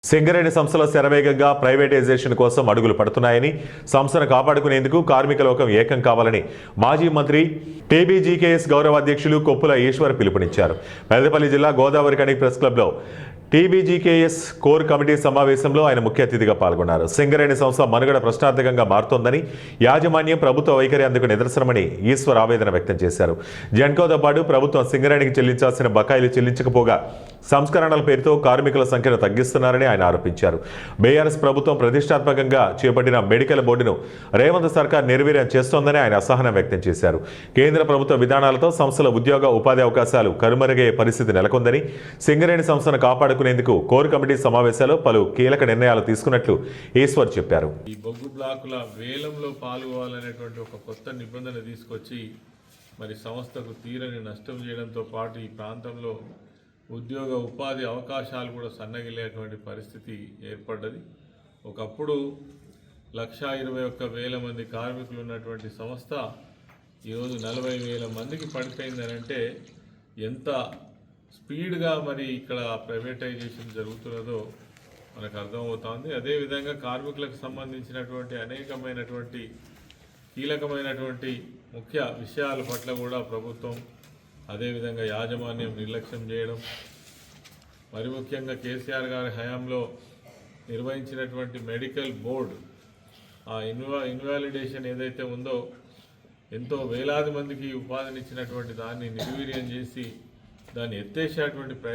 సింగరేణి సంస్థల శరవేగంగా ప్రైవేటైజేషన్ కోసం అడుగులు పడుతున్నాయని సంస్థను కాపాడుకునేందుకు కార్మిక లోకం ఏకం కావాలని మాజీ మంత్రి టీబీజీకేఎస్ గౌరవ అధ్యక్షులు కొప్పుల ఈశ్వర్ పిలుపునిచ్చారు. పెద్దపల్లి జిల్లా గోదావరిఖని ప్రెస్ క్లబ్లో టీబీజీకేఎస్ కోర్ కమిటీ సమావేశంలో ఆయన ముఖ్య అతిథిగా పాల్గొన్నారు. సింగరేణి సంస్థ మనుగడ ప్రశ్నార్థకంగా మారుతోందని, యాజమాన్యం ప్రభుత్వ వైఖరి అందుకు నిదర్శనమని ఈశ్వర్ ఆవేదన వ్యక్తం చేశారు. జెన్కోతో పాటు ప్రభుత్వం సింగరేణికి చెల్లించాల్సిన బకాయిలు చెల్లించకపోగా సంస్కరణల పేరుతో కార్మికుల సంఖ్యను తగ్గిస్తున్నారని ఆయన ఆరోపించారు. బీఆర్ఎస్ ప్రభుత్వం ప్రతిష్టాత్మకంగా చేపట్టిన మెడికల్ బోర్డును రేవంత్ సర్కార్ నిర్వీర్యం చేస్తోందని ఆయన అసహనం వ్యక్తం చేశారు. కేంద్ర ప్రభుత్వ విధానాలతో సంస్థల ఉద్యోగ ఉపాధి అవకాశాలు కనుమరుగయ్యే పరిస్థితి నెలకొందని, సింగరేణి సంస్థను కాపాడుకునేందుకు కోర్ కమిటీ సమావేశాల్లో పలు కీలక నిర్ణయాలు తీసుకున్నట్లు ఈశ్వర్ చెప్పారు. ఈ బొగ్గు బ్లాకుల వేలంలో పాల్గొవాలనేటువంటి ఒక కొత్త నిబంధన తీసుకొచ్చి మరి సంస్థకు తీరని నష్టం చేయడంతో పాటు ఈ ప్రాంతంలో ఉద్యోగ ఉపాధి అవకాశాలు కూడా సన్నగిలేటువంటి పరిస్థితి ఏర్పడ్డది. ఒకప్పుడు 1,21,000 మంది కార్మికులు ఉన్నటువంటి సంస్థ ఈరోజు 40,000 మందికి పడిపోయిందని అంటే ఎంత స్పీడ్గా మరి ఇక్కడ ప్రైవేటైజేషన్ జరుగుతున్నదో మనకు అర్థమవుతోంది. అదేవిధంగా కార్మికులకు సంబంధించినటువంటి అనేకమైనటువంటి కీలకమైనటువంటి ముఖ్య విషయాల పట్ల కూడా ప్రభుత్వం అదేవిధంగా యాజమాన్యం నిర్లక్ష్యం చేయడం, మరి ముఖ్యంగా కేసీఆర్ గారి హయాంలో నిర్వహించినటువంటి మెడికల్ బోర్డు ఆ ఇన్వాలిడేషన్ ఏదైతే ఉందో ఎంతో వేలాది మందికి ఉపాధినిచ్చినటువంటి దాన్ని నిర్వీర్యం చేసి దాన్ని ఎత్తేసేటువంటి